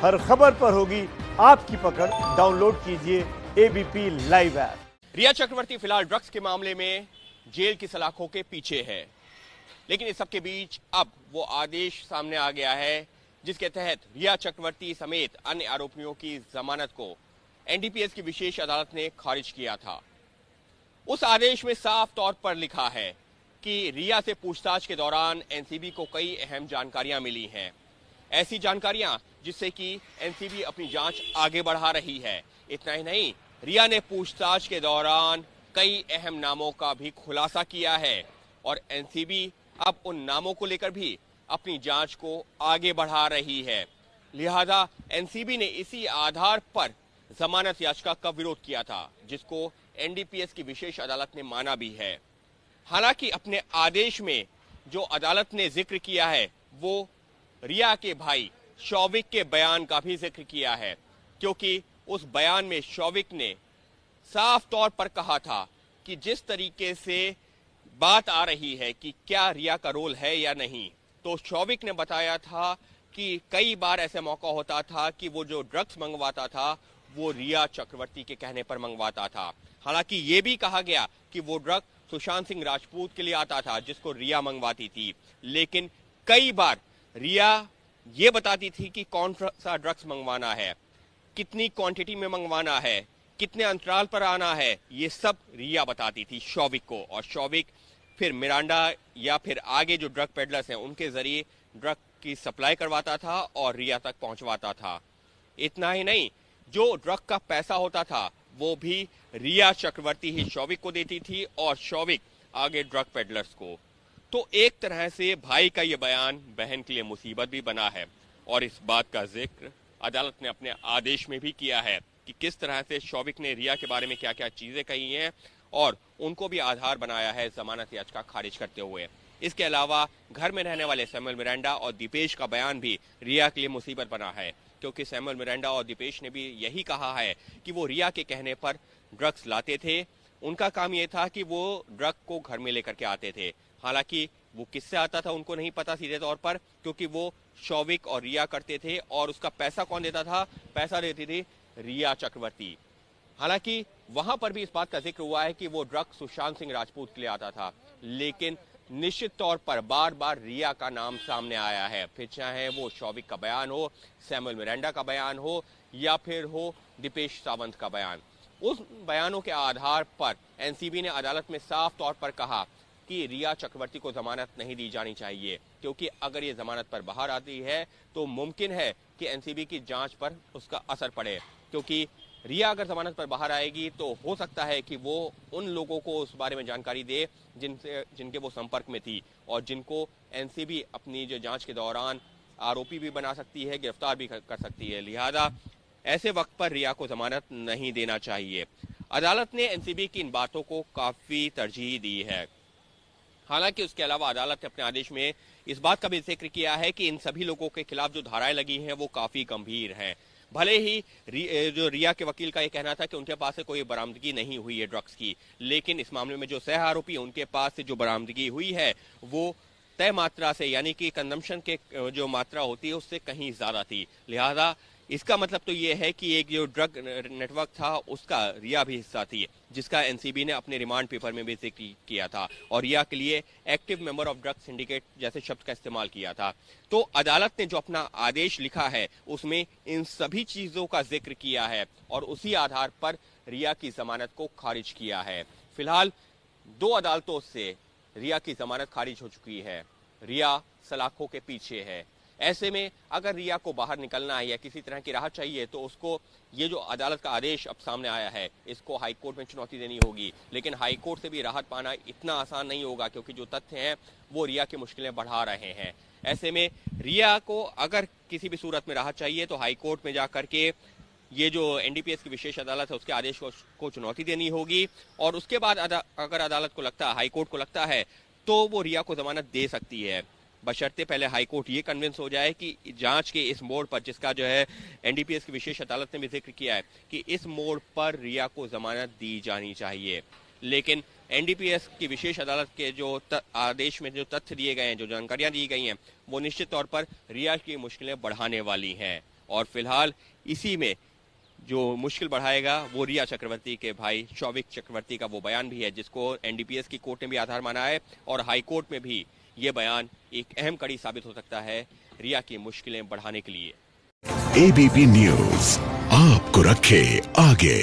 हर खबर पर होगी आपकी पकड़। डाउनलोड कीजिए एबीपी लाइव ऐप। रिया चक्रवर्ती फिलहाल ड्रग्स के मामले में जेल की सलाखों के पीछे है, लेकिन इस सबके बीच अब वो आदेश सामने आ गया है जिसके तहत रिया चक्रवर्ती समेत अन्य आरोपियों की जमानत को एनडीपीएस की विशेष अदालत ने खारिज किया था। उस आदेश में साफ तौर पर लिखा है कि रिया से पूछताछ के दौरान एनसीबी को कई अहम जानकारियां मिली हैं, ऐसी जानकारियां जिससे कि एनसीबी अपनी जांच आगे बढ़ा रही है। इतना ही नहीं, रिया ने पूछताछ के दौरान कई अहम नामों का भी खुलासा किया है और एनसीबी अब उन नामों को लेकर भी अपनी जांच को आगे बढ़ा रही है। लिहाजा एनसीबी ने इसी आधार पर जमानत याचिका का विरोध किया था, जिसको एनडीपीएस की विशेष अदालत ने माना भी है। हालांकि अपने आदेश में जो अदालत ने जिक्र किया है वो रिया के भाई शौविक के बयान का भी जिक्र किया है, क्योंकि उस बयान में शौविक ने साफ तौर पर कहा था कि जिस तरीके से बात आ रही है कि क्या रिया का रोल है या नहीं, तो शौविक ने बताया था कि कई बार ऐसे मौका होता था कि वो जो ड्रग्स मंगवाता था वो रिया चक्रवर्ती के कहने पर मंगवाता था। हालांकि ये भी कहा गया कि वो ड्रग सुशांत सिंह राजपूत के लिए आता था जिसको रिया मंगवाती थी, लेकिन कई बार रिया ये बताती थी कि कौन सा ड्रग्स मंगवाना है, कितनी क्वांटिटी में मंगवाना है, कितने अंतराल पर आना है, ये सब रिया बताती थी शौविक को। और शौविक फिर मिरांडा या फिर आगे जो ड्रग पेडलर्स हैं उनके जरिए ड्रग की सप्लाई करवाता था और रिया तक पहुंचवाता था। इतना ही नहीं, जो ड्रग का पैसा होता था वो भी रिया चक्रवर्ती ही शौविक को देती थी और शौविक आगे ड्रग पेडलर्स को। तो एक तरह से भाई का ये बयान बहन के लिए मुसीबत भी बना है और इस बात का जिक्र अदालत ने अपने आदेश में भी किया है कि किस तरह से शौविक ने रिया के बारे में क्या क्या चीजें कही हैं और उनको भी आधार बनाया है जमानत याचिका खारिज करते हुए। इसके अलावा घर में रहने वाले सैमुअल मिरांडा और दीपेश का बयान भी रिया के लिए मुसीबत बना है, क्योंकि सैमुअल मिरांडा और दीपेश ने भी यही कहा है कि वो रिया के कहने पर ड्रग्स लाते थे। उनका काम यह था कि वो ड्रग को घर में लेकर के आते थे। हालांकि वो किससे आता था उनको नहीं पता सीधे तौर पर, क्योंकि वो शौविक और रिया करते थे और उसका पैसा कौन देता था? पैसा देती थी रिया चक्रवर्ती। हालांकि वहां पर भी इस बात का जिक्र हुआ है कि वो ड्रग सुशांत सिंह राजपूत के लिए आता था, लेकिन निश्चित तौर पर बार बार रिया का नाम सामने आया है, फिर चाहे वो शौविक का बयान हो, सैमुअल मिरांडा का बयान हो या फिर हो दीपेश सावंत का बयान। उस बयानों के आधार पर एनसीबी ने अदालत में साफ तौर पर कहा कि रिया चक्रवर्ती को जमानत नहीं दी जानी चाहिए, क्योंकि अगर ये जमानत पर बाहर आती है तो मुमकिन है कि एनसीबी की जांच पर उसका असर पड़े, क्योंकि रिया अगर जमानत पर बाहर आएगी तो हो सकता है कि वो उन लोगों को उस बारे में जानकारी दे जिनके वो संपर्क में थी और जिनको एनसीबी अपनी जो जांच के दौरान आरोपी भी बना सकती है, गिरफ्तार भी कर सकती है। लिहाजा ऐसे वक्त पर रिया को जमानत नहीं देना चाहिए। अदालत ने एनसीबी की इन बातों को काफी तरजीह दी है। हालांकि उसके अलावा अदालत ने अपने आदेश में इस बात का भी जिक्र किया है कि इन सभी लोगों के खिलाफ जो धाराएं लगी हैं वो काफी गंभीर हैं। भले ही जो रिया के वकील का ये कहना था कि उनके पास से कोई बरामदगी नहीं हुई है ड्रग्स की, लेकिन इस मामले में जो सह आरोपी है उनके पास से जो बरामदगी हुई है वो तय मात्रा से, यानी कि कंजम्पशन के जो मात्रा होती है उससे कहीं ज्यादा थी। लिहाजा इसका मतलब तो ये है कि एक जो ड्रग नेटवर्क था उसका रिया भी हिस्सा थी, जिसका एनसीबी ने अपने रिमांड पेपर में भी जिक्र किया था और रिया के लिए active member of drug syndicate जैसे शब्द का इस्तेमाल किया था। तो अदालत ने जो अपना आदेश लिखा है उसमें इन सभी चीजों का जिक्र किया है और उसी आधार पर रिया की जमानत को खारिज किया है। फिलहाल 2 अदालतों से रिया की जमानत खारिज हो चुकी है। रिया सलाखों के पीछे है। ऐसे में अगर रिया को बाहर निकलना है या किसी तरह की राहत चाहिए तो उसको ये जो अदालत का आदेश अब सामने आया है इसको हाई कोर्ट में चुनौती देनी होगी, लेकिन हाई कोर्ट से भी राहत पाना इतना आसान नहीं होगा, क्योंकि जो तथ्य हैं वो रिया की मुश्किलें बढ़ा रहे हैं। ऐसे में रिया को अगर किसी भी सूरत में राहत चाहिए तो हाई कोर्ट में जाकर के ये जो एनडीपीएस की विशेष अदालत है उसके आदेश को चुनौती देनी होगी और उसके बाद अगर अदालत को लगता है, हाई कोर्ट को लगता है, तो वो रिया को जमानत दे सकती है, बशर्ते पहले हाईकोर्ट ये कन्विंस हो जाए कि जांच के इस मोड़ पर, जिसका जो है एनडीपीएस की विशेष अदालत ने भी जिक्र किया है कि इस मोड़ पर रिया को जमानत दी जानी चाहिए। लेकिन एनडीपीएस की विशेष अदालत के जो आदेश में जो तथ्य दिए गए हैं, जो जानकारियां दी गई हैं, वो निश्चित तौर पर रिया की मुश्किलें बढ़ाने वाली हैं और फिलहाल इसी में जो मुश्किल बढ़ाएगा वो रिया चक्रवर्ती के भाई शौविक चक्रवर्ती का वो बयान भी है, जिसको एनडीपीएस की कोर्ट ने भी आधार माना है और हाई कोर्ट में भी ये बयान एक अहम कड़ी साबित हो सकता है रिया की मुश्किलें बढ़ाने के लिए। एबीपी न्यूज आपको रखे आगे।